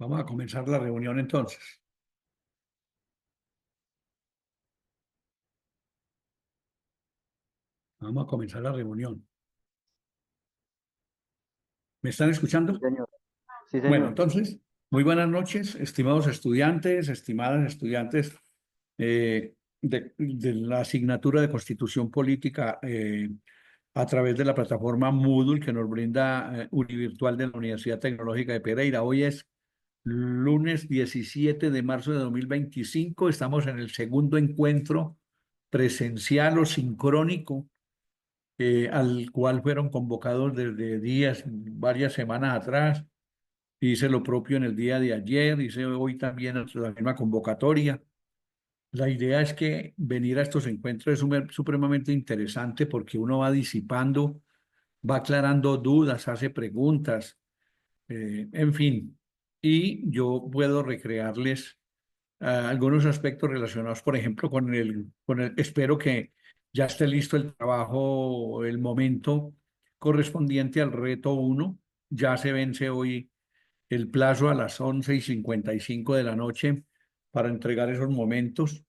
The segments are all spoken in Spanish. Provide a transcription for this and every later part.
Vamos a comenzar la reunión entonces. Vamos a comenzar la reunión. ¿Me están escuchando? Sí, señor. Sí, Bueno, señor. entonces, muy buenas noches, estimados estudiantes, estimadas estudiantes de la asignatura de Constitución Política a través de la plataforma Moodle que nos brinda Univirtual de la Universidad Tecnológica de Pereira. Hoy es lunes 17 de marzo de 2025. Estamos en el segundo encuentro presencial o sincrónico al cual fueron convocados desde días, varias semanas atrás. Hice lo propio en el día de ayer, hice hoy también la misma convocatoria. La idea es que venir a estos encuentros es supremamente interesante porque uno va disipando, va aclarando dudas, hace preguntas, en fin. Y yo puedo recrearles algunos aspectos relacionados, por ejemplo, espero que ya esté listo el trabajo, el momento correspondiente al reto uno. Ya se vence hoy el plazo a las 11:55 de la noche para entregar esos momentos.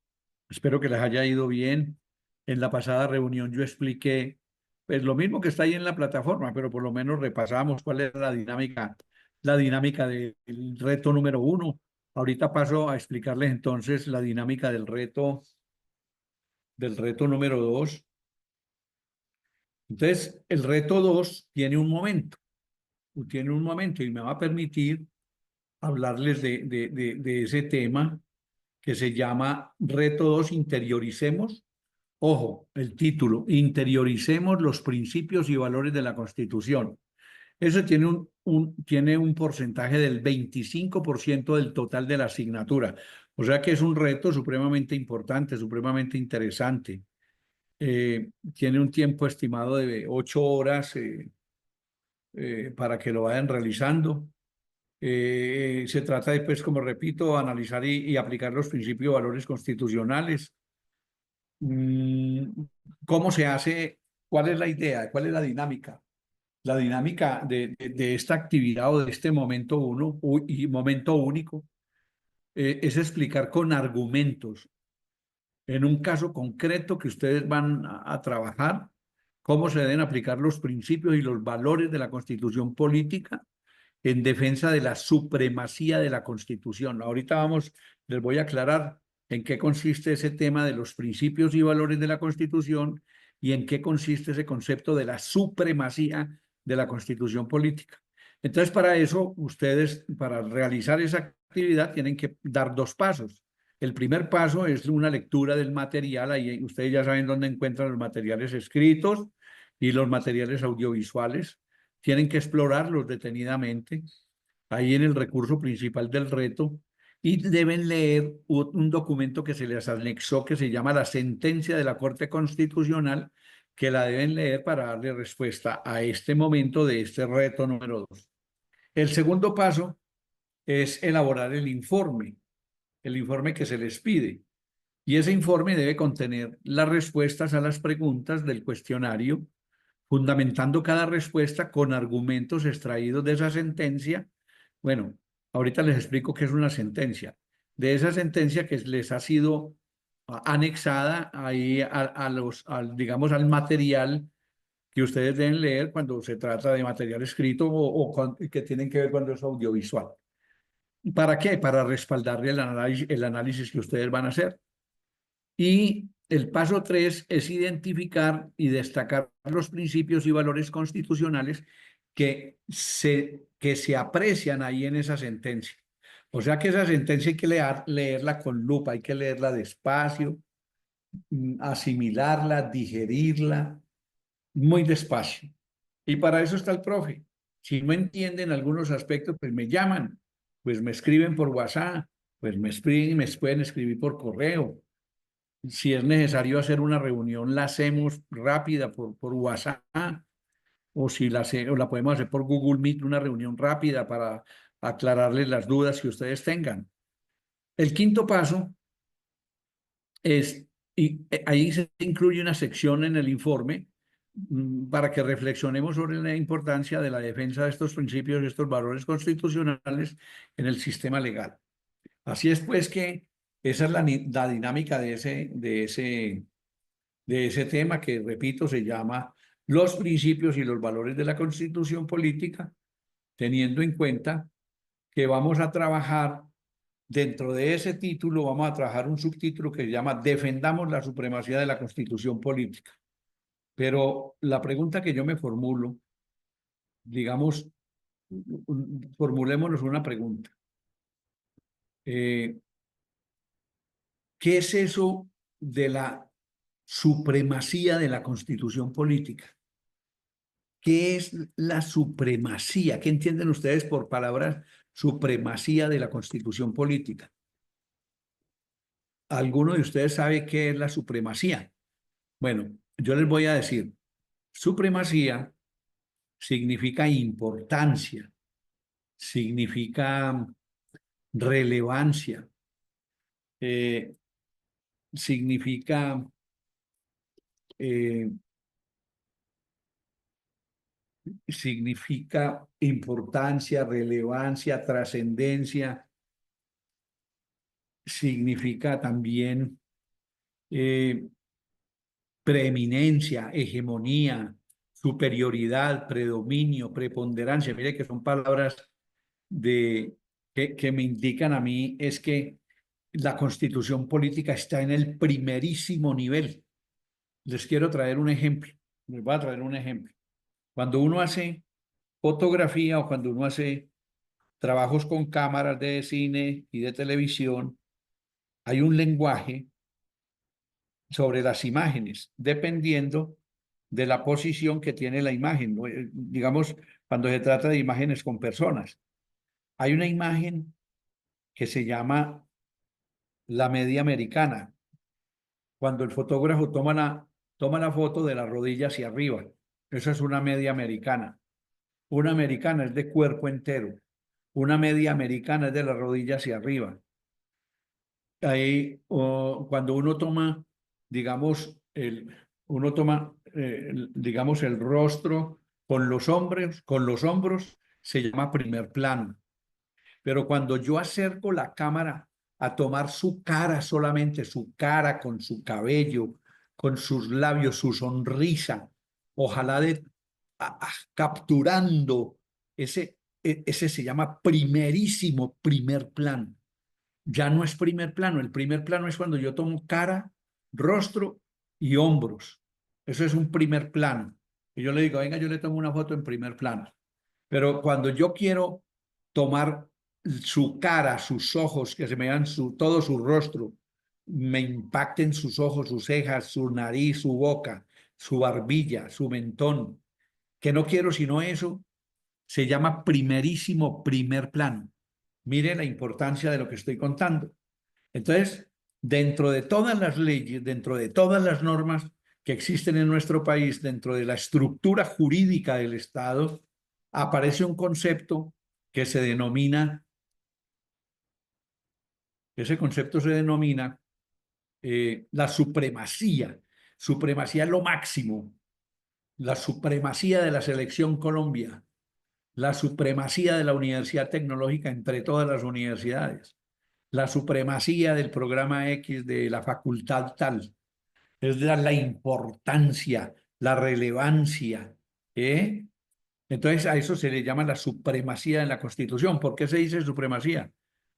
Espero que les haya ido bien. En la pasada reunión yo expliqué pues lo mismo que está ahí en la plataforma, pero por lo menos repasamos cuál es la dinámica del reto número uno. Ahorita paso a explicarles entonces la dinámica del reto número dos. Entonces, el reto dos tiene un momento y me va a permitir hablarles de ese tema que se llama Reto 2, interioricemos. Ojo, el título, interioricemos los principios y valores de la Constitución. Eso tiene un porcentaje del 25% del total de la asignatura. O sea que es un reto supremamente importante, supremamente interesante. Tiene un tiempo estimado de 8 horas para que lo vayan realizando. Se trata de, pues, como repito, analizar y aplicar los principios y valores constitucionales. Mm, ¿Cómo se hace? ¿Cuál es la idea? ¿Cuál es la dinámica? La dinámica de esta actividad o de este momento uno y momento único es explicar con argumentos, en un caso concreto que ustedes van a trabajar, cómo se deben aplicar los principios y los valores de la Constitución política en defensa de la supremacía de la Constitución. Ahorita les voy a aclarar en qué consiste ese tema de los principios y valores de la Constitución y en qué consiste ese concepto de la supremacía de la Constitución política. Entonces, para eso, ustedes, para realizar esa actividad, tienen que dar dos pasos. El primer paso es una lectura del material. Ahí ustedes ya saben dónde encuentran los materiales escritos y los materiales audiovisuales. Tienen que explorarlos detenidamente ahí en el recurso principal del reto y deben leer un documento que se les anexó que se llama la sentencia de la Corte Constitucional, que la deben leer para darle respuesta a este momento de este reto número dos. El segundo paso es elaborar el informe que se les pide. Y ese informe debe contener las respuestas a las preguntas del cuestionario, fundamentando cada respuesta con argumentos extraídos de esa sentencia. Bueno, ahorita les explico qué es una sentencia. De esa sentencia que les ha sido anexada ahí digamos, al material que ustedes deben leer cuando se trata de material escrito que tienen que ver cuando es audiovisual. ¿Para qué? Para respaldarle el análisis que ustedes van a hacer. Y el paso tres es identificar y destacar los principios y valores constitucionales que se aprecian ahí en esa sentencia. O sea que esa sentencia hay que leerla con lupa, hay que leerla despacio, asimilarla, digerirla, muy despacio. Y para eso está el profe. Si no entienden algunos aspectos, pues me llaman, pues me escriben por WhatsApp, pues me pueden escribir por correo. Si es necesario hacer una reunión, la hacemos rápida por WhatsApp o si o la podemos hacer por Google Meet, una reunión rápida para aclararles las dudas que ustedes tengan. El quinto paso es, ahí se incluye una sección en el informe para que reflexionemos sobre la importancia de la defensa de estos principios, de estos valores constitucionales en el sistema legal. Así es pues que esa es la dinámica de ese tema que, repito, se llama los principios y los valores de la Constitución política, teniendo en cuenta que vamos a trabajar dentro de ese título, vamos a trabajar un subtítulo que se llama Defendamos la supremacía de la Constitución política. Pero la pregunta que yo me formulo, digamos, formulémonos una pregunta. ¿Qué es eso de la supremacía de la Constitución política? ¿Qué es la supremacía? ¿Qué entienden ustedes por palabras supremacía de la Constitución política? ¿Alguno de ustedes sabe qué es la supremacía? Bueno, yo les voy a decir, supremacía significa importancia, significa relevancia, eh, significa eh, significa importancia, relevancia, trascendencia, significa también eh, preeminencia, hegemonía, superioridad, predominio, preponderancia. Mire que son palabras que me indican a mí es que la constitución política está en el primerísimo nivel. Les quiero traer un ejemplo. Les voy a traer un ejemplo. Cuando uno hace fotografía o cuando uno hace trabajos con cámaras de cine y de televisión, hay un lenguaje sobre las imágenes, dependiendo de la posición que tiene la imagen. Digamos, cuando se trata de imágenes con personas. Hay una imagen que se llama la media americana, cuando el fotógrafo toma la foto de la rodilla hacia arriba. Esa es una media americana. Una americana es de cuerpo entero. Una media americana es de la rodilla hacia arriba. Ahí, cuando uno toma, digamos, digamos, el rostro con los hombros, se llama primer plano. Pero cuando yo acerco la cámara a tomar su cara solamente, su cara con su cabello, con sus labios, su sonrisa, ojalá capturando ese se llama primerísimo primer plano. Ya no es primer plano, el primer plano es cuando yo tomo cara, rostro y hombros. Eso es un primer plano. Y yo le digo, venga, yo le tomo una foto en primer plano. Pero cuando yo quiero tomar su cara, sus ojos, que se me vean todo su rostro, me impacten sus ojos, sus cejas, su nariz, su boca, su barbilla, su mentón, que no quiero sino eso, se llama primerísimo primer plano. Mire la importancia de lo que estoy contando. Entonces, dentro de todas las leyes, dentro de todas las normas que existen en nuestro país, dentro de la estructura jurídica del Estado, aparece un concepto que se denomina, ese concepto se denomina la supremacía. Supremacía es lo máximo, la supremacía de la selección Colombia, la supremacía de la Universidad Tecnológica entre todas las universidades, la supremacía del programa X de la facultad tal, es la importancia, la relevancia. ¿Eh? Entonces a eso se le llama la supremacía en la Constitución. ¿Por qué se dice supremacía?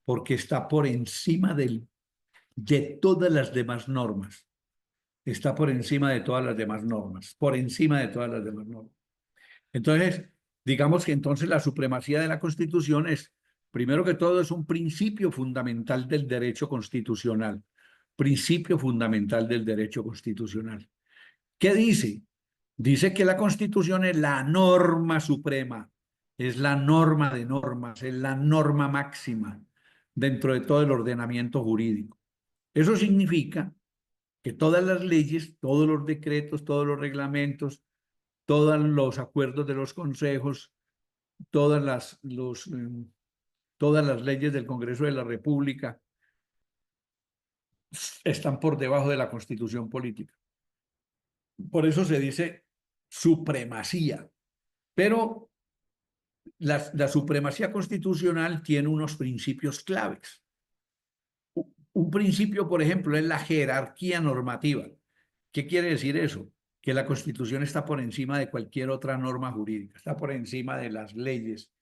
Porque está por encima de todas las demás normas. Está por encima de todas las demás normas, por encima de todas las demás normas. Entonces, digamos que entonces la supremacía de la Constitución es, primero que todo, es un principio fundamental del derecho constitucional. Principio fundamental del derecho constitucional. ¿Qué dice? Dice que la Constitución es la norma suprema, es la norma de normas, es la norma máxima dentro de todo el ordenamiento jurídico. Eso significa que todas las leyes, todos los decretos, todos los reglamentos, todos los acuerdos de los consejos, todas las leyes del Congreso de la República están por debajo de la Constitución política. Por eso se dice supremacía. Pero la supremacía constitucional tiene unos principios claves. Un principio, por ejemplo, es la jerarquía normativa. ¿Qué quiere decir eso? Que la Constitución está por encima de cualquier otra norma jurídica, está por encima de las leyes,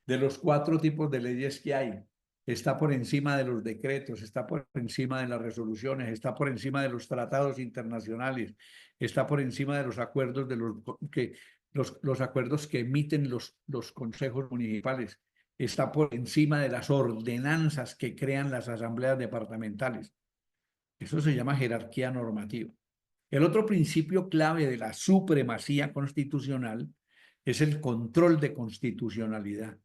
de los 4 tipos de leyes que hay, está por encima de los decretos, está por encima de las resoluciones, está por encima de los tratados internacionales, está por encima de los acuerdos los acuerdos que emiten los consejos municipales, está por encima de las ordenanzas que crean las asambleas departamentales. Eso se llama jerarquía normativa. El otro principio clave de la supremacía constitucional es el control de constitucionalidad.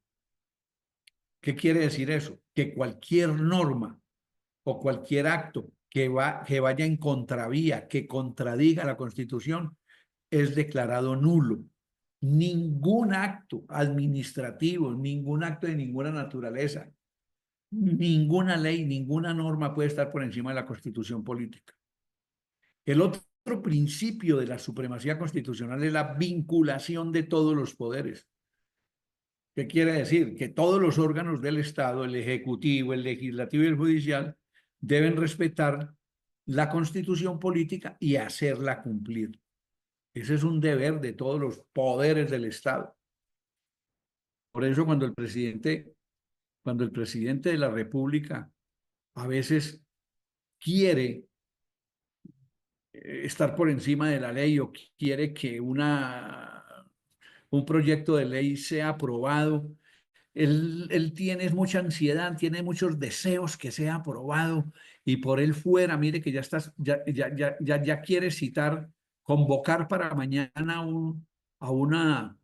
¿Qué quiere decir eso? Que cualquier norma o cualquier acto que vaya en contravía, que contradiga la Constitución, es declarado nulo. Ningún acto administrativo, ningún acto de ninguna naturaleza, ninguna ley, ninguna norma puede estar por encima de la Constitución política. El otro principio de la supremacía constitucional es la vinculación de todos los poderes. ¿Qué quiere decir? Que todos los órganos del Estado, el ejecutivo, el legislativo y el judicial, deben respetar la Constitución política y hacerla cumplir. Ese es un deber de todos los poderes del Estado. Por eso cuando el presidente de la República a veces quiere estar por encima de la ley o quiere que un proyecto de ley sea aprobado, él tiene mucha ansiedad, tiene muchos deseos que sea aprobado y por él fuera, mire que ya quiere citar, convocar para mañana a, una,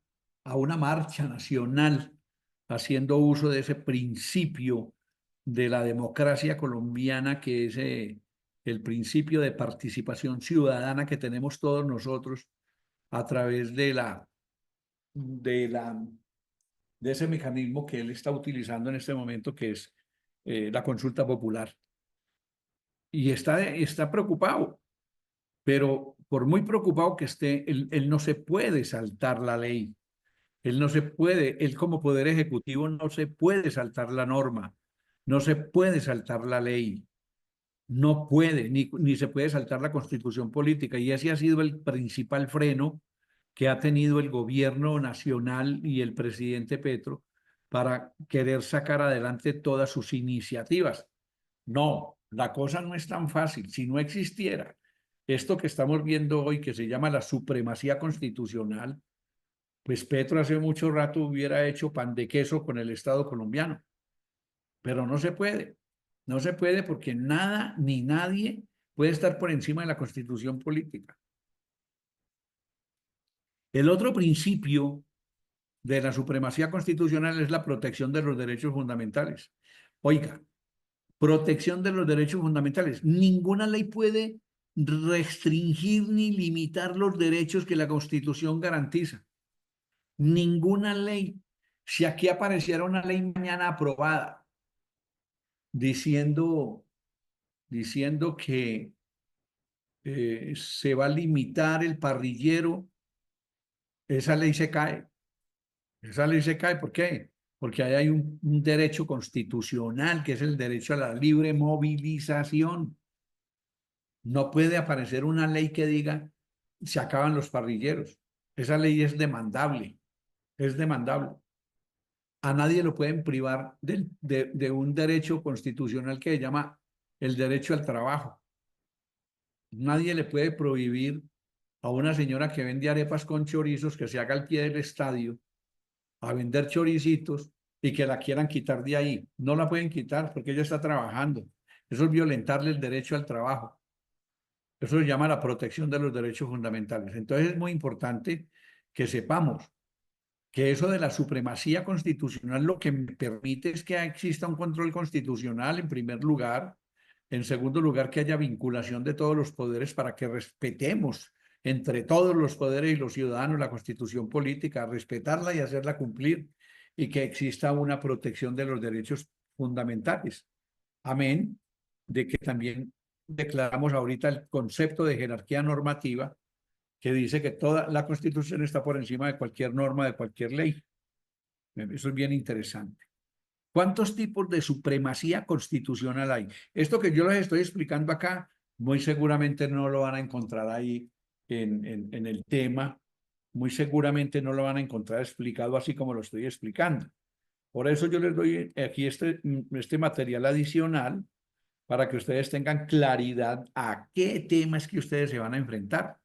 a una marcha nacional, haciendo uso de ese principio de la democracia colombiana, que es el principio de participación ciudadana que tenemos todos nosotros a través de la de ese mecanismo que él está utilizando en este momento, que es la consulta popular. Y está preocupado, pero por muy preocupado que esté, él no se puede saltar la ley. Él no se puede, él como poder ejecutivo no se puede saltar la norma, no se puede saltar la ley, no puede, ni se puede saltar la constitución política. Y ese ha sido el principal freno que ha tenido el gobierno nacional y el presidente Petro para querer sacar adelante todas sus iniciativas. No, la cosa no es tan fácil. Si no existiera esto que estamos viendo hoy, que se llama la supremacía constitucional, pues Petro hace mucho rato hubiera hecho pan de queso con el Estado colombiano. Pero no se puede. No se puede porque nada ni nadie puede estar por encima de la constitución política. El otro principio de la supremacía constitucional es la protección de los derechos fundamentales. Oiga, protección de los derechos fundamentales. Ninguna ley puede restringir ni limitar los derechos que la Constitución garantiza. Ninguna ley. Si aquí apareciera una ley mañana aprobada diciendo que se va a limitar el parrillero, esa ley se cae. Esa ley se cae, ¿por qué? Porque ahí hay un derecho constitucional, que es el derecho a la libre movilización. No puede aparecer una ley que diga se acaban los parrilleros. Esa ley es demandable, es demandable. A nadie lo pueden privar de un derecho constitucional que se llama el derecho al trabajo. Nadie le puede prohibir a una señora que vende arepas con chorizos que se haga al pie del estadio a vender choricitos y que la quieran quitar de ahí. No la pueden quitar porque ella está trabajando. Eso es violentarle el derecho al trabajo. Eso se llama la protección de los derechos fundamentales. Entonces es muy importante que sepamos que eso de la supremacía constitucional lo que permite es que exista un control constitucional en primer lugar, en segundo lugar que haya vinculación de todos los poderes para que respetemos entre todos los poderes y los ciudadanos la constitución política, respetarla y hacerla cumplir y que exista una protección de los derechos fundamentales. Amén, de que también declaramos ahorita el concepto de jerarquía normativa que dice que toda la Constitución está por encima de cualquier norma, de cualquier ley. Eso es bien interesante. ¿Cuántos tipos de supremacía constitucional hay? Esto que yo les estoy explicando acá, muy seguramente no lo van a encontrar ahí en el tema, muy seguramente no lo van a encontrar explicado así como lo estoy explicando. Por eso yo les doy aquí este material adicional para que ustedes tengan claridad a qué temas que ustedes se van a enfrentar.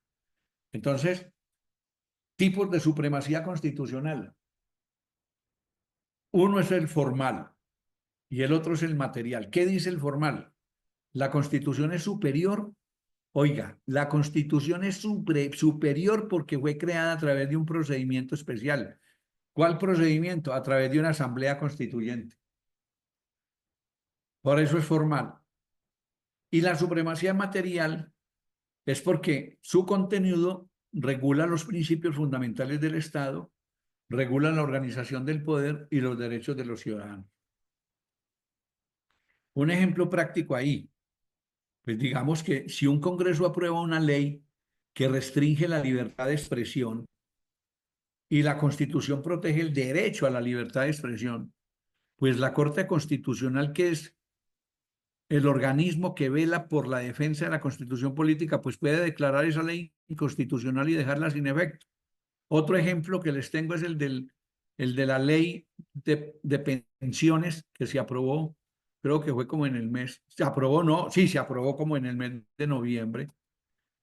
Entonces, tipos de supremacía constitucional. Uno es el formal y el otro es el material. ¿Qué dice el formal? La Constitución es superior. Oiga, la Constitución es superior porque fue creada a través de un procedimiento especial. ¿Cuál procedimiento? A través de una asamblea constituyente. Por eso es formal. Y la supremacía material es porque su contenido regula los principios fundamentales del Estado, regula la organización del poder y los derechos de los ciudadanos. Un ejemplo práctico ahí, pues digamos que si un Congreso aprueba una ley que restringe la libertad de expresión y la Constitución protege el derecho a la libertad de expresión, pues la Corte Constitucional, que es el organismo que vela por la defensa de la Constitución política, pues puede declarar esa ley inconstitucional y dejarla sin efecto. Otro ejemplo que les tengo es el de la ley de pensiones que se aprobó, creo que fue como en el mes, se aprobó, no, sí, se aprobó como en el mes de noviembre,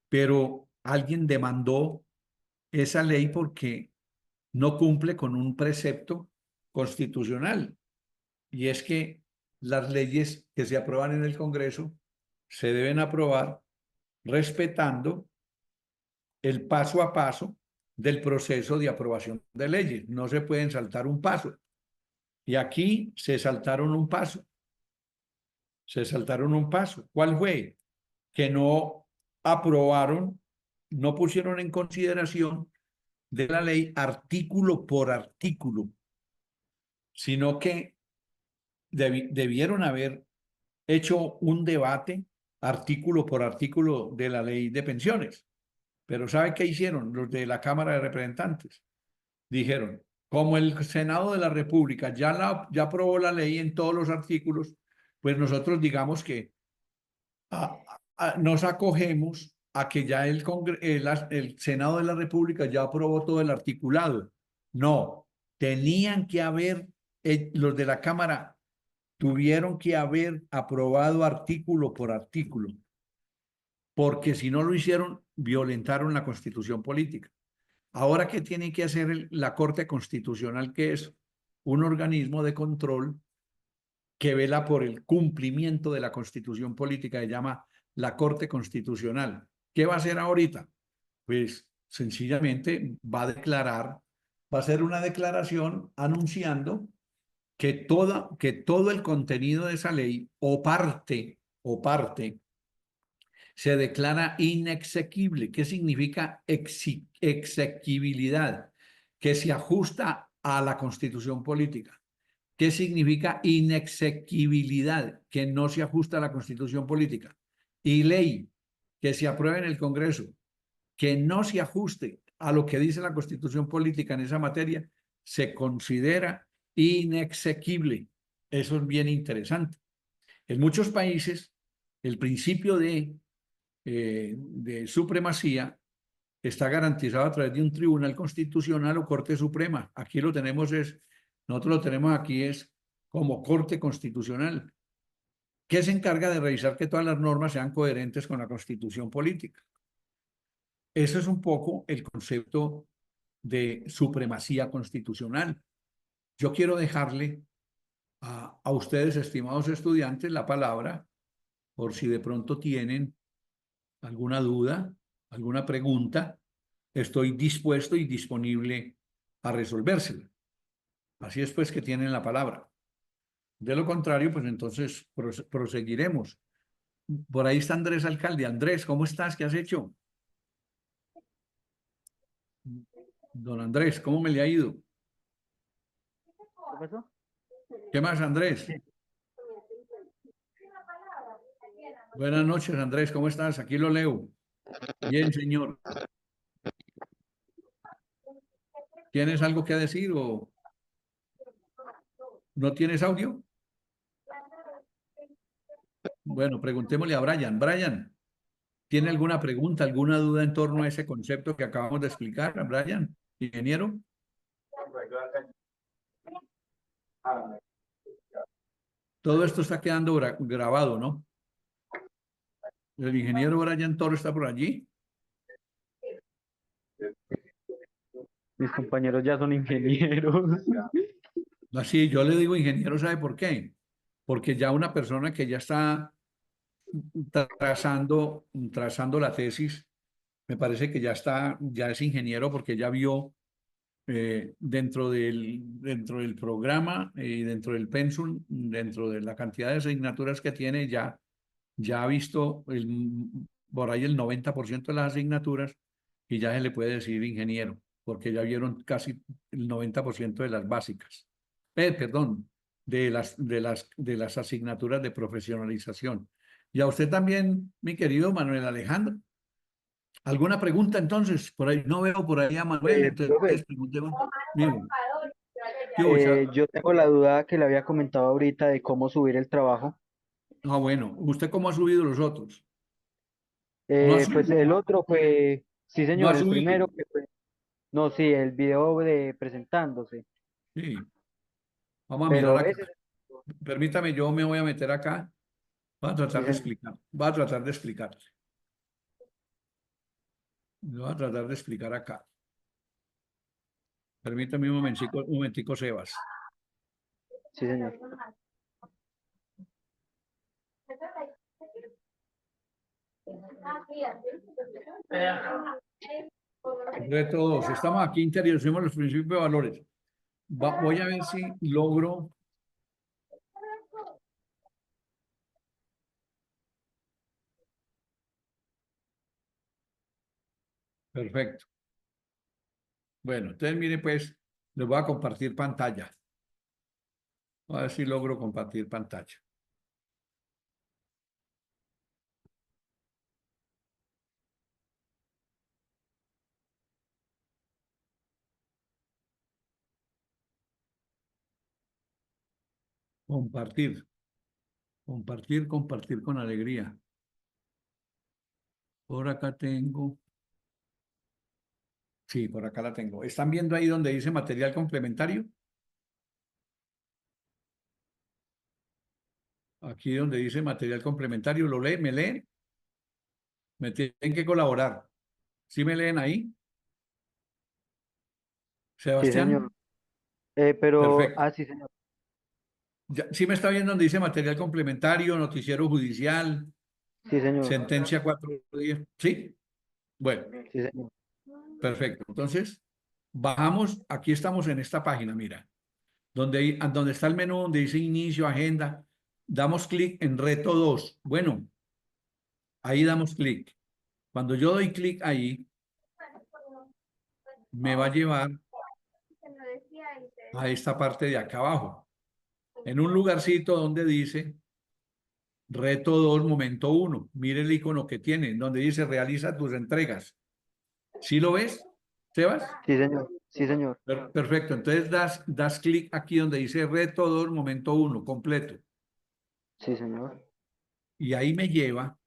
pero alguien demandó esa ley porque no cumple con un precepto constitucional, y es que las leyes que se aprueban en el Congreso se deben aprobar respetando el paso a paso del proceso de aprobación de leyes. No se pueden saltar un paso. Y aquí se saltaron un paso. Se saltaron un paso. ¿Cuál fue? Que no aprobaron, no pusieron en consideración de la ley artículo por artículo, sino que debieron haber hecho un debate artículo por artículo de la ley de pensiones. Pero ¿sabe qué hicieron los de la Cámara de Representantes? Dijeron, como el Senado de la República ya aprobó la ley en todos los artículos, pues nosotros digamos que nos acogemos a que ya el Senado de la República ya aprobó todo el articulado. No, tenían que haber, los de la Cámara tuvieron que haber aprobado artículo por artículo, porque si no lo hicieron, violentaron la Constitución política. Ahora, ¿qué tiene que hacer la Corte Constitucional, que es un organismo de control que vela por el cumplimiento de la Constitución política? Se llama la Corte Constitucional. ¿Qué va a hacer ahorita? Pues sencillamente va a declarar, va a hacer una declaración anunciando que todo el contenido de esa ley o parte se declara inexequible. ¿Qué significa exequibilidad? Que se ajusta a la Constitución política. ¿Qué significa inexequibilidad? Que no se ajusta a la Constitución política. Y ley que se apruebe en el Congreso, que no se ajuste a lo que dice la Constitución política en esa materia, se considera inexequible. Eso es bien interesante. En muchos países, el principio de supremacía está garantizado a través de un tribunal constitucional o Corte Suprema. Aquí lo tenemos nosotros lo tenemos aquí como Corte Constitucional, que se encarga de revisar que todas las normas sean coherentes con la Constitución política. Eso es un poco el concepto de supremacía constitucional. Yo quiero dejarle a ustedes, estimados estudiantes, la palabra por si de pronto tienen alguna duda, alguna pregunta. Estoy dispuesto y disponible a resolvérsela. Así es pues que tienen la palabra. De lo contrario, pues entonces proseguiremos. Por ahí está Andrés Alcalde. Andrés, ¿cómo estás? ¿Qué has hecho? Don Andrés, ¿cómo me le ha ido? ¿Qué pasó? ¿Qué más, Andrés? Sí. Buenas noches, Andrés, ¿cómo estás? Aquí lo leo. Bien, señor. ¿Tienes algo que decir o no tienes audio? Bueno, preguntémosle a Brian. Brian, ¿tiene alguna pregunta, alguna duda en torno a ese concepto que acabamos de explicar, Brian, ingeniero? Todo esto está quedando grabado, ¿no? El ingeniero Brian Toro está por allí. Mis compañeros ya son ingenieros. Así, yo le digo ingeniero, ¿sabe por qué? Porque ya una persona que ya está trazando la tesis, me parece que ya es ingeniero porque ya vio dentro del programa y dentro del pensum, dentro de la cantidad de asignaturas que tiene, ya ha visto por ahí el 90% de las asignaturas y ya se le puede decir ingeniero, porque ya vieron casi el 90% de las básicas. Perdón, de las asignaturas de profesionalización. Y a usted también, mi querido Manuel Alejandro. ¿Alguna pregunta entonces? Por ahí no veo por ahí a Manuel, Profe, entonces preguntemos. Mire, ¿qué hubo, yo tengo la duda que le había comentado ahorita de cómo subir el trabajo. bueno, ¿usted cómo ha subido los otros? No ha Pues subido, el otro fue, sí no ha señor, el subido. primero que fue, no, sí, el video de presentándose, Sí, vamos a mirar pero acá. ese, Permítame, yo me voy a meter acá. Voy a sí tratar de señor, explicar. Voy a tratar de explicarle. Voy a tratar de explicar acá. Permítame un momentico, Sebas. sí señor, Reto 2. Estamos aquí interiorizamos los principios de valores. Voy a ver si logro. Perfecto. Bueno, entonces mire pues, les voy a compartir pantalla. A ver si logro compartir pantalla. Compartir, compartir con alegría. Por acá tengo. Sí, por acá la tengo. ¿Están viendo ahí donde dice material complementario? Aquí donde dice material complementario, ¿lo leen? ¿Me leen? Me tienen que colaborar. ¿Sí me leen ahí? sí Sebastián, señor, pero, perfecto. sí señor, ¿Sí me está viendo donde dice material complementario, noticiero judicial, sí señor, sentencia 410? ¿Sí? Bueno, sí señor, perfecto. Entonces, bajamos, aquí estamos en esta página, mira, donde está el menú, donde dice inicio, agenda, damos clic en reto 2. Bueno, ahí damos clic. Cuando yo doy clic ahí, me va a llevar a esta parte de acá abajo, en un lugarcito donde dice reto 2, momento 1. Mire el icono que tiene, donde dice realiza tus entregas. ¿Sí lo ves, Sebas? sí señor, sí señor, Perfecto. Entonces das clic aquí donde dice reto 2, momento 1, completo. sí señor, Y ahí me lleva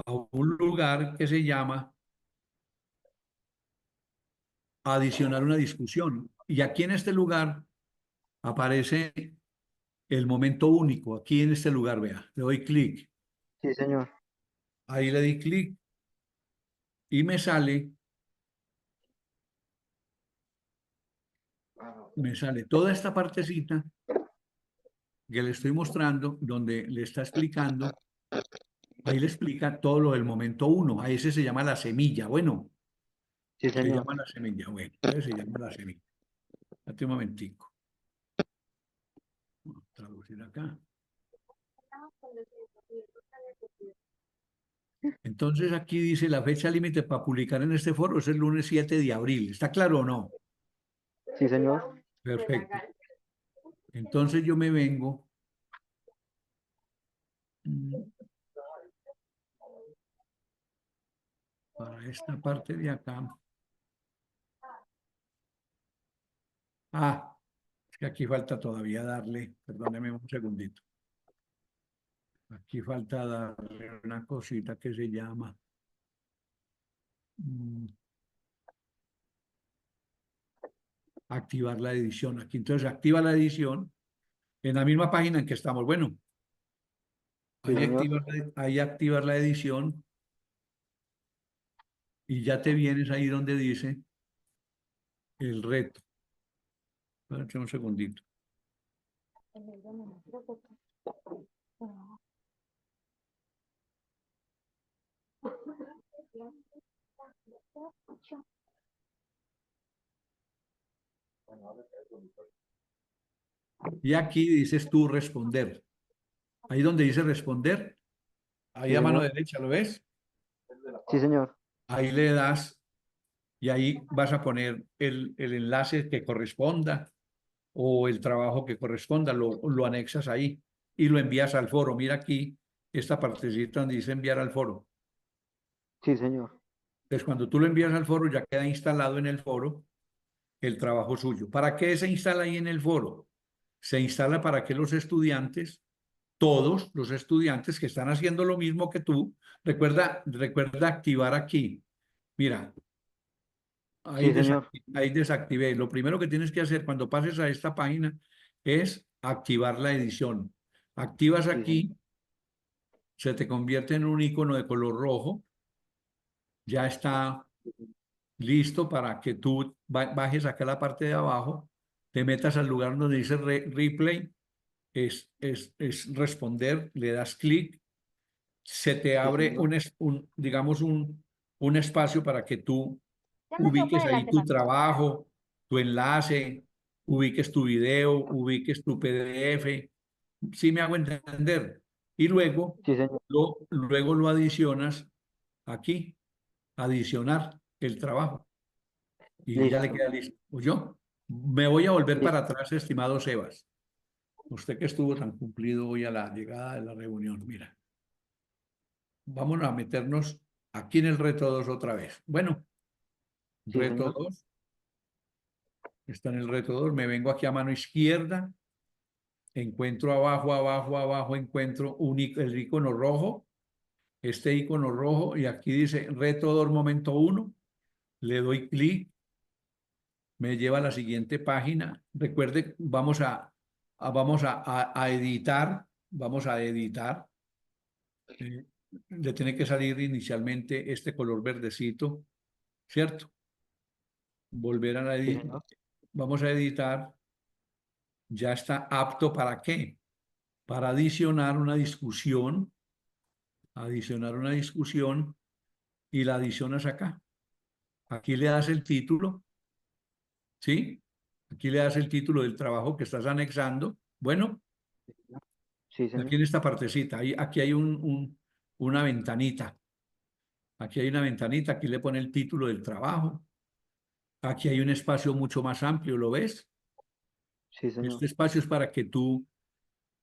a un lugar que se llama adicionar una discusión. Y aquí en este lugar aparece el momento único. Aquí en este lugar, vea, le doy clic. sí señor, Ahí le di clic y me sale toda esta partecita que le estoy mostrando, donde le está explicando, ahí le explica todo lo del momento uno. A ese se llama la semilla. Bueno, sí se señor, llama la semilla. Bueno, entonces se llama la semilla. Date un momentico. Vamos a traducir acá. Entonces aquí dice la fecha límite para publicar en este foro es el lunes 7 de abril. ¿Está claro o no? sí señor, Perfecto. Entonces yo me vengo para esta parte de acá Ah, es que aquí falta todavía darle, perdóneme un segundito. Aquí falta darle una cosita que se llama mm, activar la edición. Aquí entonces activa la edición en la misma página en que estamos. Bueno, Sí, señor. ahí activar la edición y ya te vienes ahí donde dice el reto. Espérate un segundito. Y aquí dices tú responder. Ahí donde dice responder, ahí Sí, a mano señor. derecha, ¿lo ves? Sí, señor. Ahí le das y ahí vas a poner el enlace que corresponda o el trabajo que corresponda, lo anexas ahí y lo envías al foro. Mira aquí esta partecita donde dice enviar al foro. Sí, señor. Entonces, cuando tú lo envías al foro, ya queda instalado en el foro el trabajo suyo. ¿Para qué se instala ahí en el foro? Se instala para que los estudiantes, todos los estudiantes que están haciendo lo mismo que tú, recuerda activar aquí. Mira, Sí, señor. ahí desactivé. Lo primero que tienes que hacer cuando pases a esta página es activar la edición. Activas Sí, señor. aquí, se te convierte en un icono de color rojo, ya está listo para que tú bajes acá a la parte de abajo, te metas al lugar donde dice replay, es responder, le das clic, se te Sí, abre señor. digamos, un espacio para que tú Ya no sigo para ubiques ahí adelante tu más. trabajo, tu enlace, ubiques tu video, ubiques tu PDF, sí me hago entender. Y luego, Sí, señor. luego lo adicionas aquí, adicionar el trabajo y ya le Listo. queda listo. Pues yo me voy a volver para Listo. atrás, estimado Sebas. Usted que estuvo tan cumplido hoy a la llegada de la reunión, mira, vamos a meternos aquí en el reto 2 otra vez. Bueno, Sí, reto señor. 2 está en el reto 2 me vengo aquí a mano izquierda, encuentro abajo, abajo, abajo, encuentro el icono rojo, este icono rojo, y aquí dice reto 2 momento 1, le doy clic, me lleva a la siguiente página. Recuerde, vamos a editar, vamos a editar. eh, Le tiene que salir inicialmente este color verdecito, ¿cierto? Volver a la Sí, señor. vamos a editar, ya está apto ¿para qué? Para adicionar una discusión y la adicionas acá. Aquí le das el título, ¿sí? Aquí le das el título del trabajo que estás anexando. Bueno, Sí, aquí señor. en esta partecita, aquí hay una ventanita. Aquí hay una ventanita, aquí le pone el título del trabajo. Aquí hay un espacio mucho más amplio, ¿lo ves? Sí, señor. Este espacio es para que tú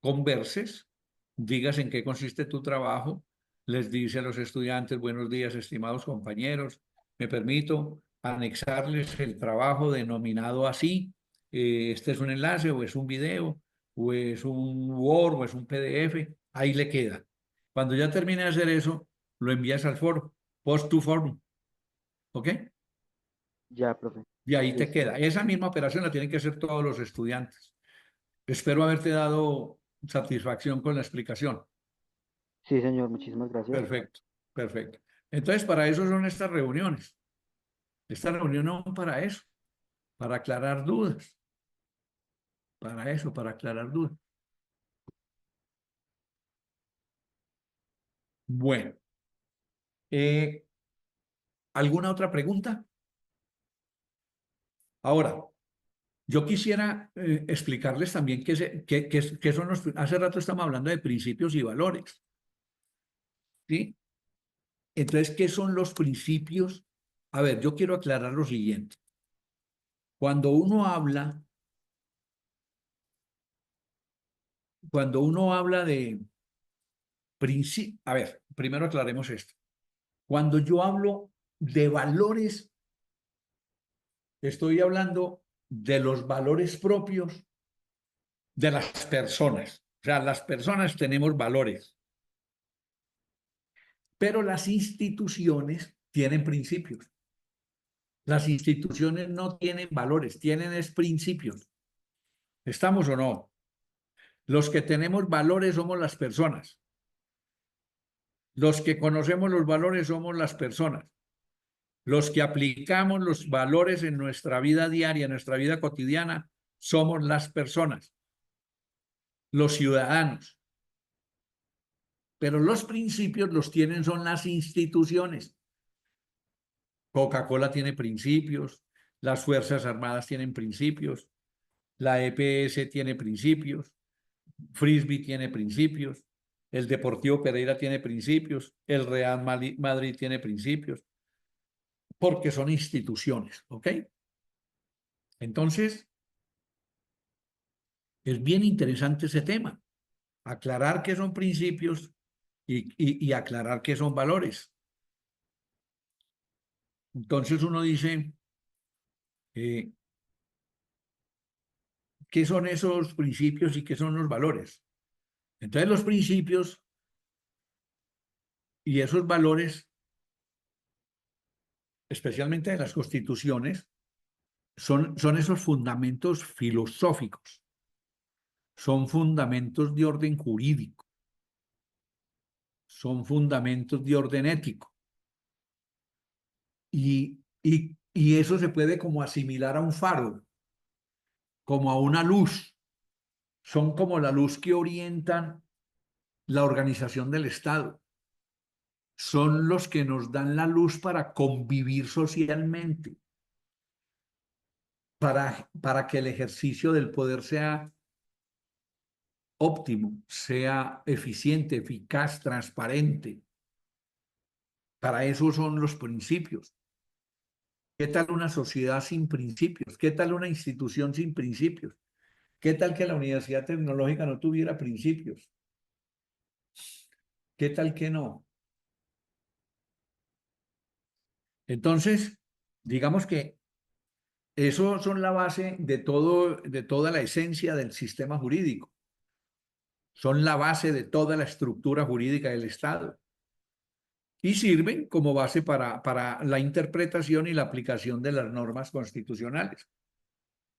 converses, digas en qué consiste tu trabajo, les dice a los estudiantes, buenos días, estimados compañeros, me permito anexarles el trabajo denominado así, este es un enlace o es un video o es un Word o es un PDF, ahí le queda. Cuando ya termine de hacer eso, lo envías al foro, post to forum, ¿ok? Ya, profe. Y ahí te Listo. queda. Esa misma operación la tienen que hacer todos los estudiantes. Espero haberte dado satisfacción con la explicación. Sí, señor. Muchísimas gracias. Perfecto, perfecto. Entonces, para eso son estas reuniones. Estas reuniones son para eso, para aclarar dudas. Para eso, para aclarar dudas. Bueno, eh, ¿alguna otra pregunta? Ahora, yo quisiera explicarles también qué son los... Hace rato estamos hablando de principios y valores, ¿sí? Entonces, ¿qué son los principios? A ver, yo quiero aclarar lo siguiente. Cuando uno habla de principios, a ver, primero aclaremos esto. Cuando yo hablo de valores, estoy hablando de los valores propios de las personas. O sea, las personas tenemos valores, pero las instituciones tienen principios. Las instituciones no tienen valores, tienen es principios. ¿Estamos o no? Los que tenemos valores somos las personas. Los que conocemos los valores somos las personas. Los que aplicamos los valores en nuestra vida diaria, en nuestra vida cotidiana, somos las personas, los ciudadanos. Pero los principios los tienen son las instituciones. Coca-Cola tiene principios, las Fuerzas Armadas tienen principios, la EPS tiene principios, Frisbee tiene principios, el Deportivo Pereira tiene principios, el Real Madrid tiene principios, porque son instituciones, ¿ok? Entonces, es bien interesante ese tema, aclarar qué son principios y aclarar qué son valores. Entonces uno dice, eh, ¿qué son esos principios y qué son los valores? Entonces los principios y esos valores, especialmente de las constituciones, son esos fundamentos filosóficos, son fundamentos de orden jurídico, son fundamentos de orden ético. Y eso se puede como asimilar a un faro, como a una luz. Son como la luz que orientan la organización del Estado. Son los que nos dan la luz para convivir socialmente, para que el ejercicio del poder sea óptimo, sea eficiente, eficaz, transparente. Para eso son los principios. ¿Qué tal una sociedad sin principios? ¿Qué tal una institución sin principios? ¿Qué tal que la Universidad Tecnológica no tuviera principios? ¿Qué tal que no? Entonces, digamos que eso son la base de todo, de toda la esencia del sistema jurídico. Son la base de toda la estructura jurídica del Estado. Y sirven como base para la interpretación y la aplicación de las normas constitucionales.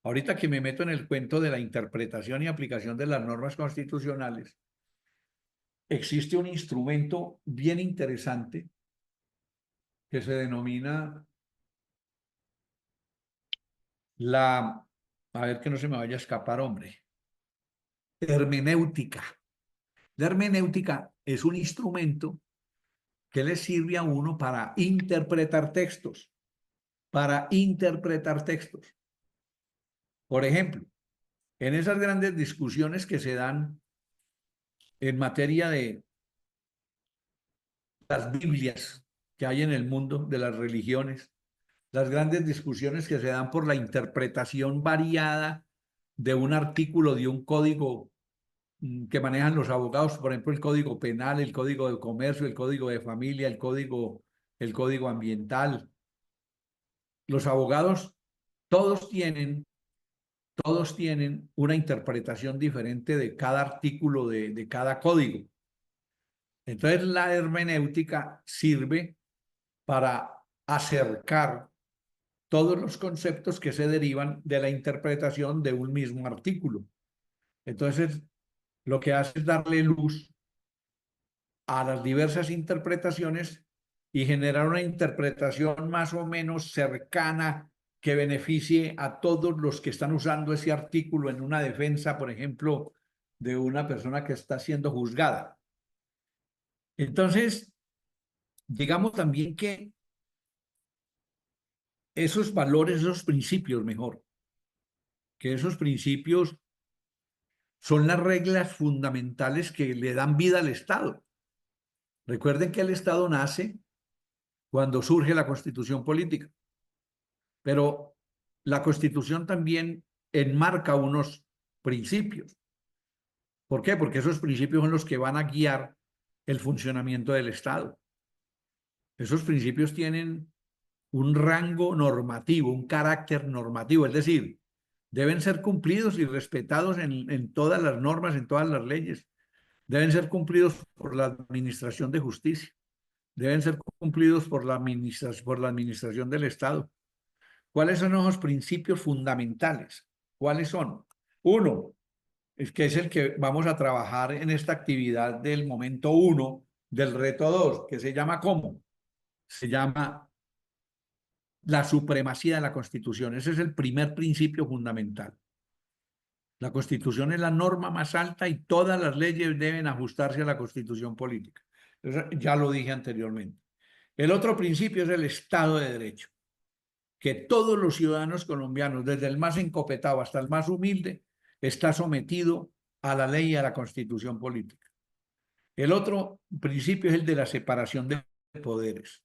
Ahorita que me meto en el cuento de la interpretación y aplicación de las normas constitucionales, existe un instrumento bien interesante que se denomina a ver que no se me vaya a escapar, hombre, hermenéutica. La hermenéutica es un instrumento que le sirve a uno para interpretar textos, para interpretar textos. Por ejemplo, en esas grandes discusiones que se dan en materia de las Biblias que hay en el mundo, de las religiones, las grandes discusiones que se dan por la interpretación variada de un artículo de un código que manejan los abogados, por ejemplo, el código penal, el código de comercio, el código de familia, el código ambiental. Los abogados, todos tienen, todos tienen una interpretación diferente de cada artículo de cada código. Entonces, la hermenéutica sirve para acercar todos los conceptos que se derivan de la interpretación de un mismo artículo. Entonces, lo que hace es darle luz a las diversas interpretaciones y generar una interpretación más o menos cercana que beneficie a todos los que están usando ese artículo en una defensa, por ejemplo, de una persona que está siendo juzgada. Entonces, digamos también que esos valores, esos principios, mejor, que esos principios son las reglas fundamentales que le dan vida al Estado. Recuerden que el Estado nace cuando surge la Constitución política, pero la Constitución también enmarca unos principios. ¿Por qué? Porque esos principios son los que van a guiar el funcionamiento del Estado. Esos principios tienen un rango normativo, un carácter normativo, es decir, deben ser cumplidos y respetados en todas las normas, en todas las leyes. Deben ser cumplidos por la Administración de Justicia. Deben ser cumplidos por la administración del Estado. ¿Cuáles son esos principios fundamentales? ¿Cuáles son? Uno, es que es el que vamos a trabajar en esta actividad del momento uno del reto 2, que se llama ¿cómo? Se llama la supremacía de la Constitución. Ese es el primer principio fundamental. La Constitución es la norma más alta y todas las leyes deben ajustarse a la Constitución política. Eso ya lo dije anteriormente. El otro principio es el Estado de Derecho, que todos los ciudadanos colombianos, desde el más encopetado hasta el más humilde, está sometido a la ley y a la Constitución política. El otro principio es el de la separación de poderes,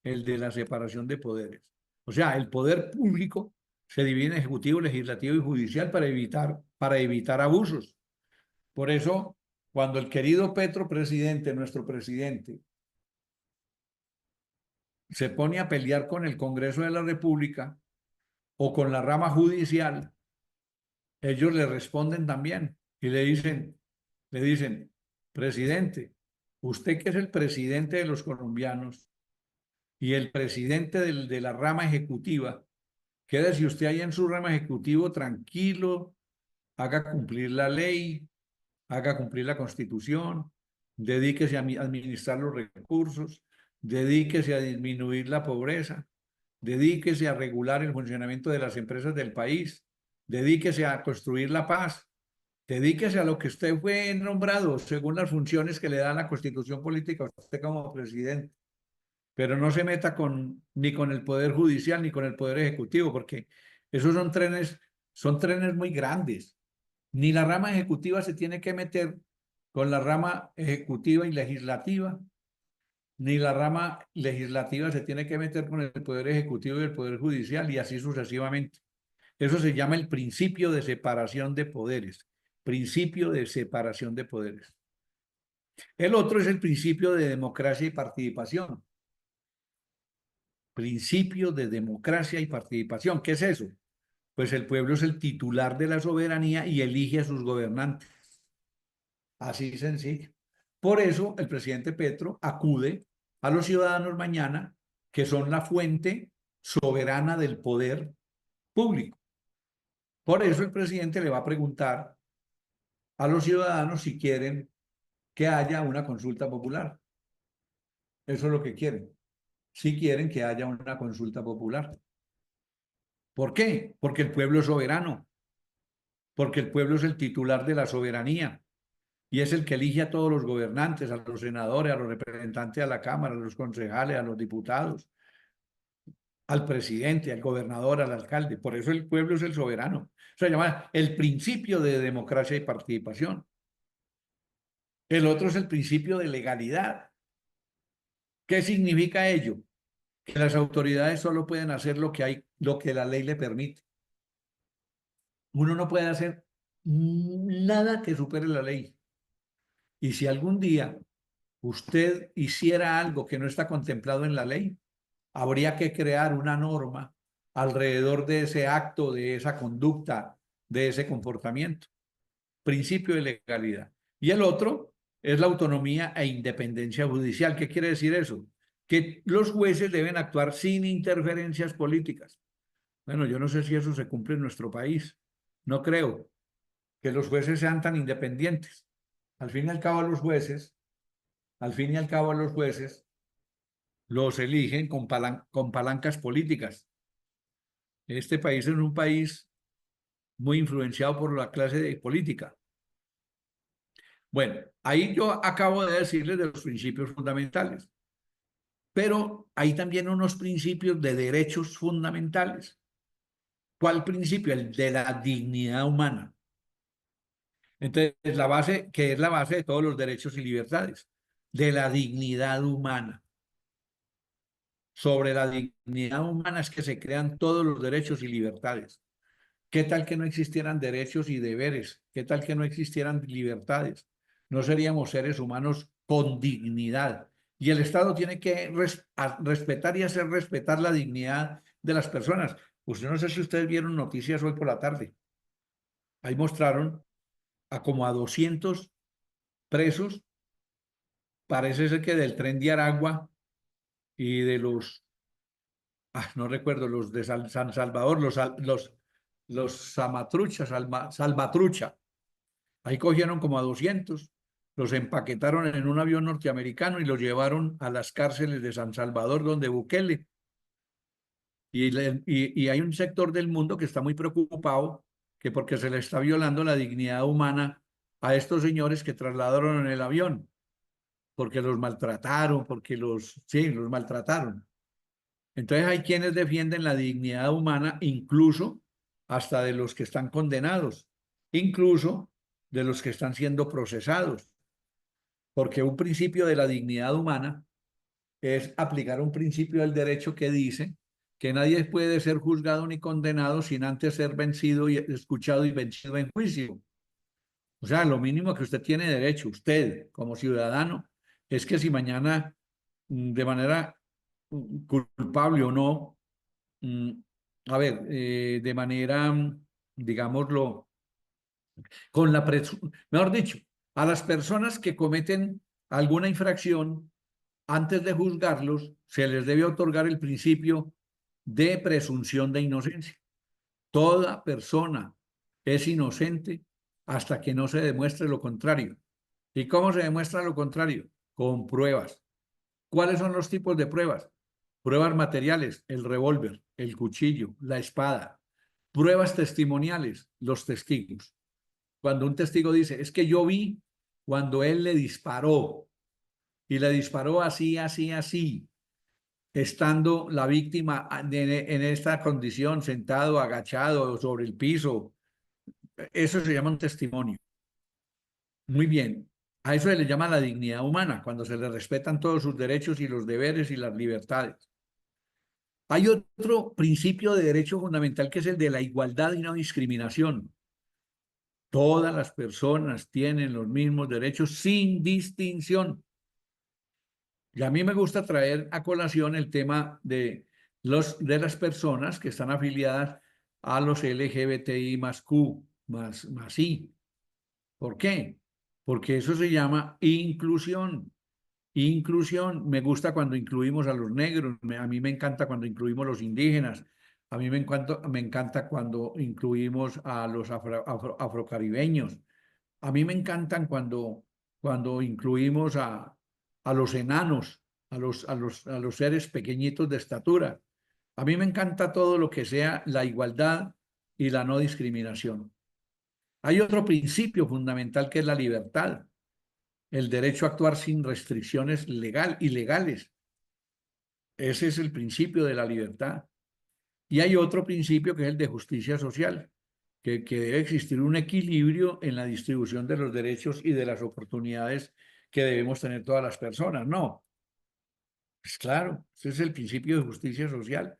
el de la separación de poderes. O sea, el poder público se divide en ejecutivo, legislativo y judicial para evitar abusos. Por eso, cuando el querido Petro, presidente, nuestro presidente, se pone a pelear con el Congreso de la República o con la rama judicial, ellos le responden también y le dicen, presidente, usted que es el presidente de los colombianos y el presidente de la rama ejecutiva, quédese usted ahí en su rama ejecutivo tranquilo, haga cumplir la ley, haga cumplir la Constitución, dedíquese a administrar los recursos, dedíquese a disminuir la pobreza, dedíquese a regular el funcionamiento de las empresas del país, dedíquese a construir la paz, dedíquese a lo que usted fue nombrado según las funciones que le da la Constitución política a usted como presidente, pero no se meta ni con el Poder Judicial ni con el Poder Ejecutivo, porque esos son trenes muy grandes. Ni la rama ejecutiva se tiene que meter con la rama ejecutiva y legislativa, ni la rama legislativa se tiene que meter con el Poder Ejecutivo y el Poder Judicial, y así sucesivamente. Eso se llama el principio de separación de poderes. Principio de separación de poderes. El otro es el principio de democracia y participación. Principio de democracia y participación. ¿Qué es eso? Pues el pueblo es el titular de la soberanía y elige a sus gobernantes. Así sencillo. Por eso el presidente Petro acude a los ciudadanos mañana, que son la fuente soberana del poder público. Por eso el presidente le va a preguntar a los ciudadanos si quieren que haya una consulta popular. Eso es lo que quieren. Si quieren que haya una consulta popular. ¿Por qué? Porque el pueblo es soberano, porque el pueblo es el titular de la soberanía y es el que elige a todos los gobernantes, a los senadores, a los representantes de la Cámara, a los concejales, a los diputados, al presidente, al gobernador, al alcalde. Por eso el pueblo es el soberano. Eso se llama el principio de democracia y participación. El otro es el principio de legalidad. ¿Qué significa ello? Que las autoridades solo pueden hacer lo que la ley le permite. Uno no puede hacer nada que supere la ley. Y si algún día usted hiciera algo que no está contemplado en la ley, habría que crear una norma alrededor de ese acto, de esa conducta, de ese comportamiento. Principio de legalidad. Y el otro es la autonomía e independencia judicial. ¿Qué quiere decir eso? Que los jueces deben actuar sin interferencias políticas. Bueno, yo no sé si eso se cumple en nuestro país. No creo que los jueces sean tan independientes. Al fin y al cabo los jueces, al fin y al cabo los jueces los eligen con palancas políticas. Este país es un país muy influenciado por la clase de política. Bueno, ahí yo acabo de decirles de los principios fundamentales, pero hay también unos principios de derechos fundamentales. ¿Cuál principio? El de la dignidad humana. Entonces, la base, que es la base de todos los derechos y libertades, de la dignidad humana. Sobre la dignidad humana es que se crean todos los derechos y libertades. ¿Qué tal que no existieran derechos y deberes? ¿Qué tal que no existieran libertades? No seríamos seres humanos con dignidad. Y el Estado tiene que respetar y hacer respetar la dignidad de las personas. Usted no sé si ustedes vieron noticias hoy por la tarde. Ahí mostraron a como a 200 presos, parece ser que del tren de Aragua y de los, no recuerdo, los de San Salvador, los Samatrucha, Salvatrucha. Ahí cogieron como a 200, los empaquetaron en un avión norteamericano y los llevaron a las cárceles de San Salvador, donde Bukele. Y hay un sector del mundo que está muy preocupado que porque se le está violando la dignidad humana a estos señores que trasladaron en el avión, porque los maltrataron, sí, los maltrataron. Entonces hay quienes defienden la dignidad humana, incluso hasta de los que están condenados, incluso de los que están siendo procesados, porque un principio de la dignidad humana es aplicar un principio del derecho que dice que nadie puede ser juzgado ni condenado sin antes ser vencido y escuchado y vencido en juicio. O sea, lo mínimo que usted tiene derecho, usted como ciudadano, es que si mañana de manera culpable o no, mm, a ver, de manera, digámoslo, con la mejor dicho, a las personas que cometen alguna infracción, antes de juzgarlos, se les debe otorgar el principio de presunción de inocencia. Toda persona es inocente hasta que no se demuestre lo contrario. ¿Y cómo se demuestra lo contrario? Con pruebas. ¿Cuáles son los tipos de pruebas? Pruebas materiales, el revólver, el cuchillo, la espada. Pruebas testimoniales, los testigos. Cuando un testigo dice, es que yo vi cuando él le disparó y le disparó así, así, así, estando la víctima en esta condición, sentado, agachado sobre el piso. Eso se llama un testimonio. Muy bien. A eso se le llama la dignidad humana, cuando se le respetan todos sus derechos y los deberes y las libertades. Hay otro principio de derecho fundamental que es el de la igualdad y no discriminación. Todas las personas tienen los mismos derechos sin distinción. Y a mí me gusta traer a colación el tema de las personas que están afiliadas a los LGBTI más Q, más I. ¿Por qué? Porque eso se llama inclusión. Inclusión. Me gusta cuando incluimos a los negros, a mí me encanta cuando incluimos a los indígenas, a mí me encanta cuando incluimos a los afrocaribeños, a mí me encantan cuando incluimos a los enanos, a los seres pequeñitos de estatura. A mí me encanta todo lo que sea la igualdad y la no discriminación. Hay otro principio fundamental que es la libertad, el derecho a actuar sin restricciones ilegales. Ese es el principio de la libertad. Y hay otro principio que es el de justicia social, que debe existir un equilibrio en la distribución de los derechos y de las oportunidades que debemos tener todas las personas. No, pues claro, ese es el principio de justicia social.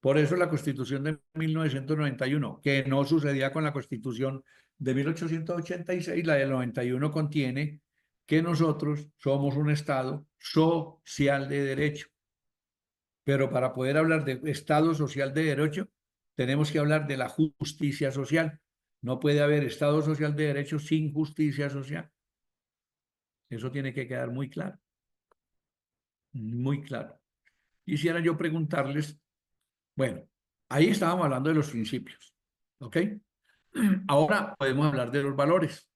Por eso la Constitución de 1991, que no sucedía con la Constitución de 1886, la del 91 contiene que nosotros somos un Estado social de derecho. Pero para poder hablar de Estado social de derecho, tenemos que hablar de la justicia social. No puede haber Estado social de derecho sin justicia social. Eso tiene que quedar muy claro, muy claro. Quisiera yo preguntarles, bueno, ahí estábamos hablando de los principios, ¿ok? Ahora podemos hablar de los valores.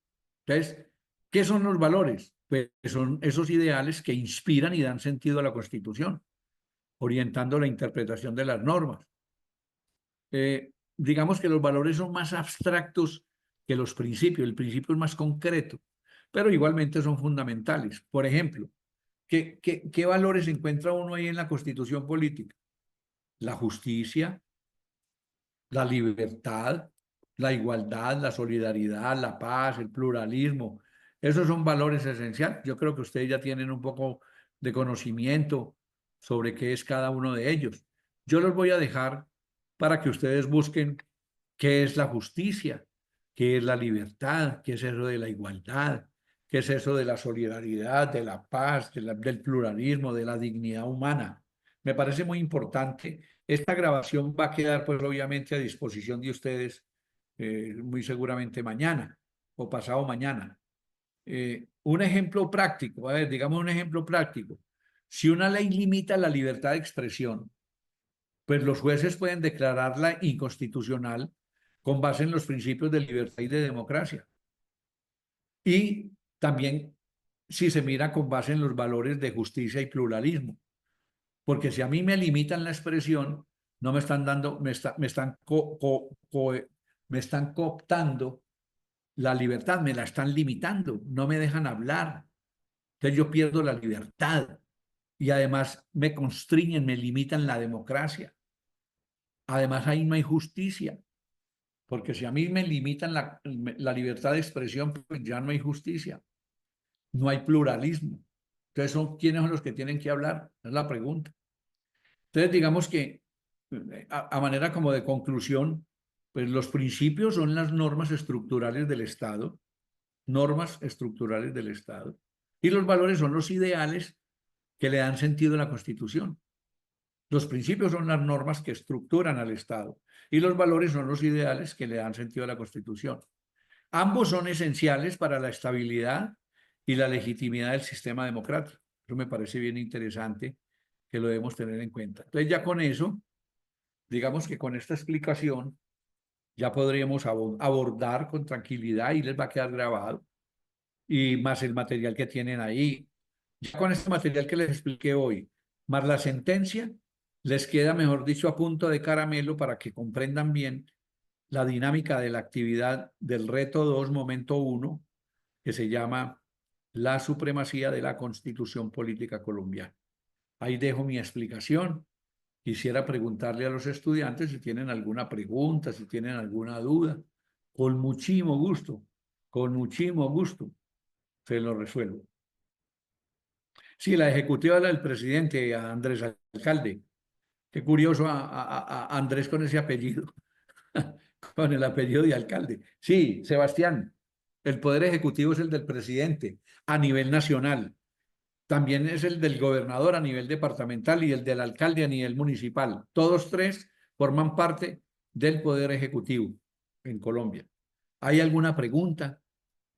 Entonces, ¿qué son los valores? Pues son esos ideales que inspiran y dan sentido a la Constitución, orientando la interpretación de las normas. Digamos que los valores son más abstractos que los principios, el principio es más concreto, pero igualmente son fundamentales. Por ejemplo, ¿qué valores encuentra uno ahí en la Constitución política? La justicia, la libertad, la igualdad, la solidaridad, la paz, el pluralismo. Esos son valores esenciales. Yo creo que ustedes ya tienen un poco de conocimiento sobre qué es cada uno de ellos. Yo los voy a dejar para que ustedes busquen qué es la justicia, qué es la libertad, qué es eso de la igualdad, qué es eso de la solidaridad, de la paz, del pluralismo, de la dignidad humana. Me parece muy importante Esta grabación va a quedar, pues, obviamente a disposición de ustedes muy seguramente mañana o pasado mañana. Un ejemplo práctico, a ver, digamos un ejemplo práctico. Si una ley limita la libertad de expresión, pues los jueces pueden declararla inconstitucional con base en los principios de libertad y de democracia. Y también si se mira con base en los valores de justicia y pluralismo. Porque si a mí me limitan la expresión, no me están dando, me están cooptando la libertad, me la están limitando, no me dejan hablar. Entonces yo pierdo la libertad y además me constriñen, me limitan la democracia. Además ahí no hay justicia, porque si a mí me limitan la libertad de expresión, pues ya no hay justicia, no hay pluralismo. Entonces, ¿quiénes son los que tienen que hablar? Es la pregunta. Entonces, digamos que a manera como de conclusión, pues los principios son las normas estructurales del Estado, normas estructurales del Estado, y los valores son los ideales que le dan sentido a la Constitución. Los principios son las normas que estructuran al Estado y los valores son los ideales que le dan sentido a la Constitución. Ambos son esenciales para la estabilidad y la legitimidad del sistema democrático. Eso me parece bien interesante que lo debemos tener en cuenta. Entonces ya con eso, digamos que con esta explicación, ya podríamos abordar con tranquilidad y les va a quedar grabado y más el material que tienen ahí. Ya con este material que les expliqué hoy, más la sentencia, les queda, mejor dicho, a punto de caramelo para que comprendan bien la dinámica de la actividad del reto 2 momento uno, que se llama la supremacía de la Constitución Política Colombiana. Ahí dejo mi explicación. Quisiera preguntarle a los estudiantes si tienen alguna pregunta, si tienen alguna duda. Con muchísimo gusto, se lo resuelvo. Sí, la ejecutiva del presidente, Andrés Alcalde. Qué curioso a Andrés con ese apellido, con el apellido de alcalde. Sí, Sebastián, el poder ejecutivo es el del presidente a nivel nacional. También es el del gobernador a nivel departamental y el del alcalde a nivel municipal. Todos tres forman parte del poder ejecutivo en Colombia. ¿Hay alguna pregunta?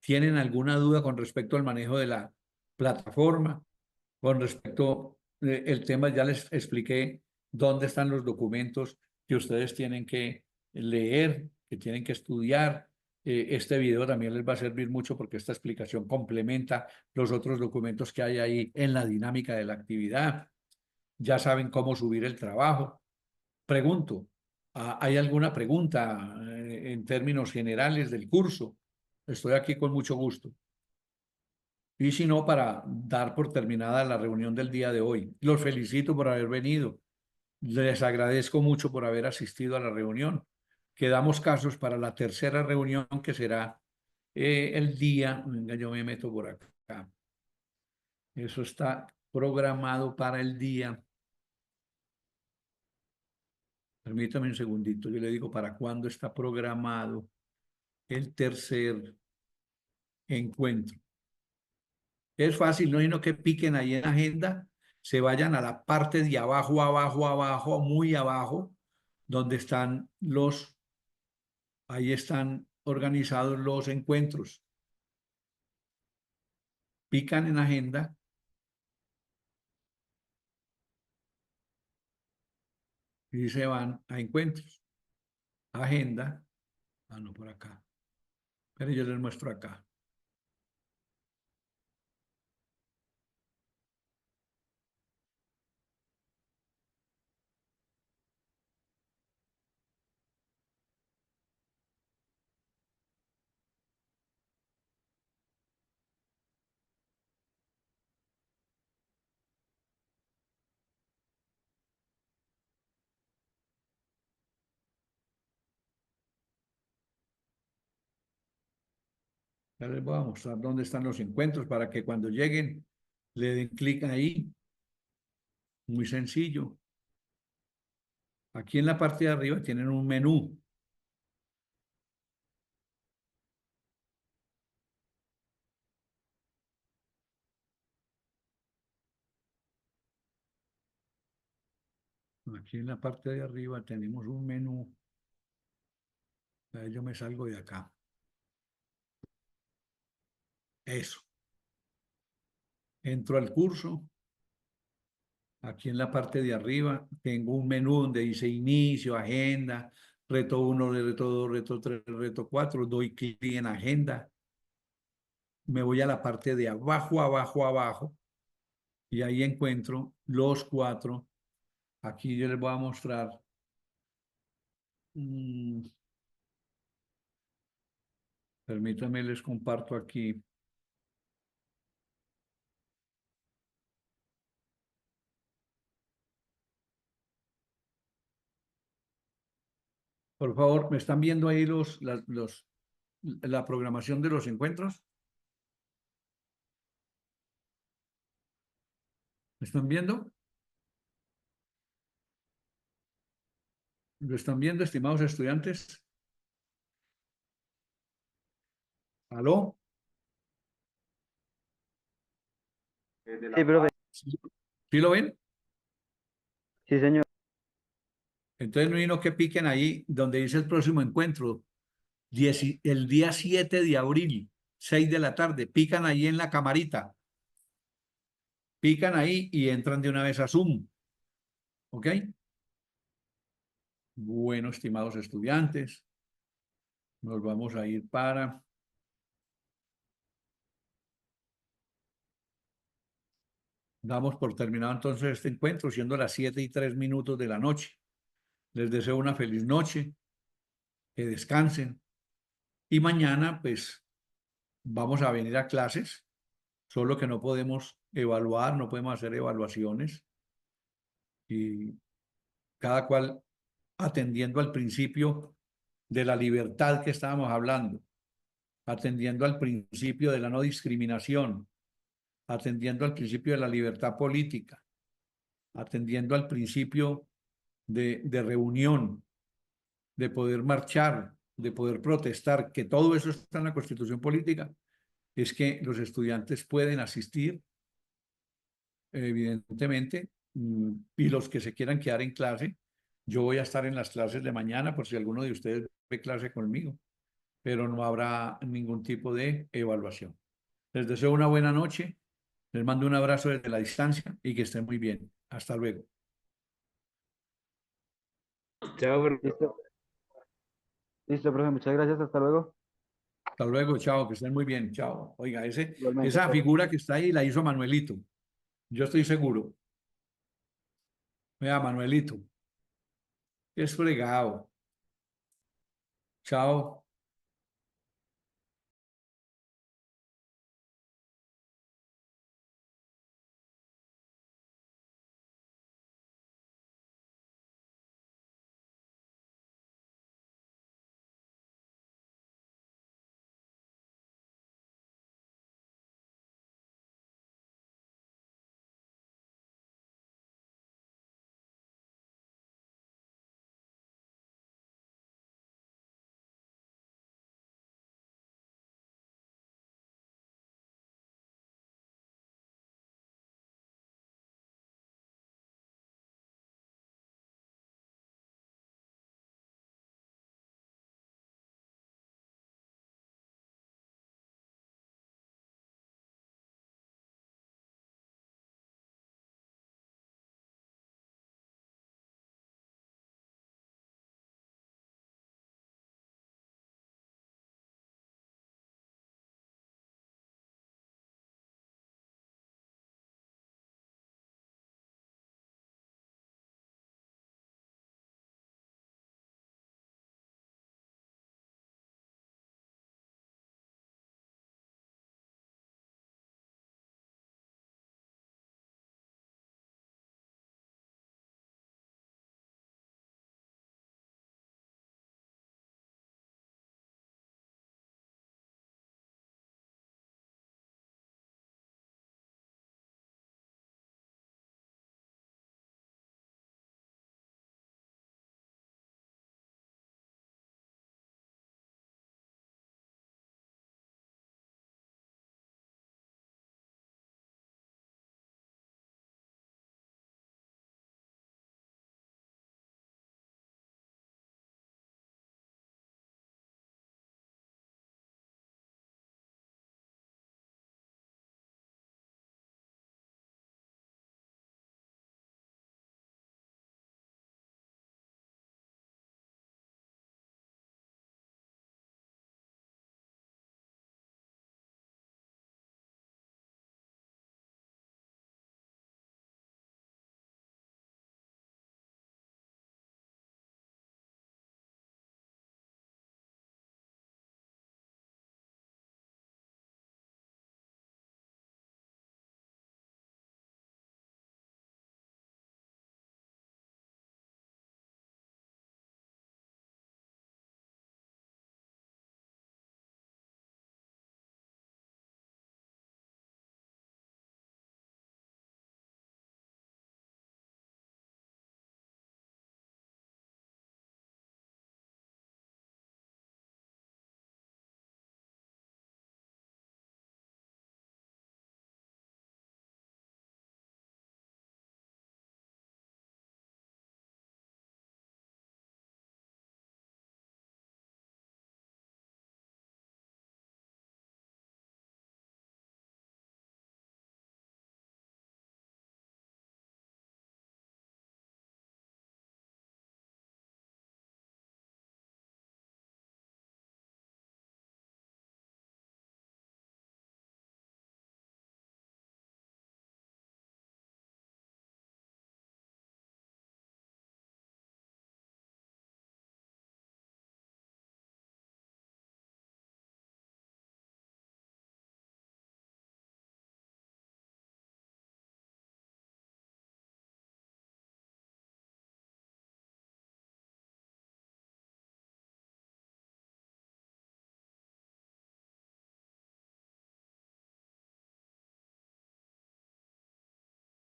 ¿Tienen alguna duda con respecto al manejo de la plataforma? Con respecto al tema, ya les expliqué dónde están los documentos que ustedes tienen que leer, que tienen que estudiar. Este video también les va a servir mucho porque esta explicación complementa los otros documentos que hay ahí en la dinámica de la actividad. Ya saben cómo subir el trabajo. Pregunto, ¿hay alguna pregunta en términos generales del curso? Estoy aquí con mucho gusto. Y si no, para dar por terminada la reunión del día de hoy. Los felicito por haber venido. Les agradezco mucho por haber asistido a la reunión. Quedamos casos para la tercera reunión que será el día, venga, yo me meto por acá. Eso está programado para el día. Permítame un segundito, yo le digo para cuándo está programado el tercer encuentro. Es fácil, no hay no que piquen ahí en la agenda, se vayan a la parte de abajo, abajo, abajo, muy abajo, donde están ahí están organizados los encuentros. Pican en agenda y se van a encuentros. Agenda, no por acá, pero yo les muestro acá. Ya les voy a mostrar dónde están los encuentros para que cuando lleguen le den clic ahí. Muy sencillo. Aquí en la parte de arriba tienen un menú. Aquí en la parte de arriba tenemos un menú. Yo me salgo de acá. Eso. Entro al curso. Aquí en la parte de arriba tengo un menú donde dice inicio, agenda, reto 1, reto 2, reto 3, reto 4. Doy clic en agenda. Me voy a la parte de abajo, abajo, abajo. Y ahí encuentro los 4. Aquí yo les voy a mostrar. mm, Permítanme, les comparto aquí. Por favor, ¿me están viendo ahí la programación de los encuentros? ¿Me están viendo? ¿Lo están viendo, estimados estudiantes? ¿Aló? Sí, profe. ¿Sí, ¿Sí lo ven? Sí, señor. Entonces no hay no que piquen ahí donde dice el próximo encuentro, el día 7 de abril, 6 de la tarde. Pican ahí en la camarita, pican ahí y entran de una vez a Zoom. ¿Ok? Bueno, estimados estudiantes, nos vamos a ir para... Damos por terminado entonces este encuentro, siendo las 7:03 de la noche. Les deseo una feliz noche, que descansen. Y mañana, pues, vamos a venir a clases, solo que no podemos evaluar, no podemos hacer evaluaciones. Y cada cual atendiendo al principio de la libertad que estábamos hablando, atendiendo al principio de la no discriminación, atendiendo al principio de la libertad política, atendiendo al principio de reunión, de poder marchar, de poder protestar, que todo eso está en la Constitución política, es que los estudiantes pueden asistir, evidentemente, y los que se quieran quedar en clase, yo voy a estar en las clases de mañana por si alguno de ustedes ve clase conmigo, pero no habrá ningún tipo de evaluación. Les deseo una buena noche, les mando un abrazo desde la distancia y que estén muy bien. Hasta luego. Chao, Listo. Listo, profe. Muchas gracias. Hasta luego. Hasta luego, chao, que estén muy bien, chao. Oiga, Igualmente, esa profe. figura que está ahí la hizo Manuelito, yo estoy seguro. Vea, Manuelito, es fregado. Chao.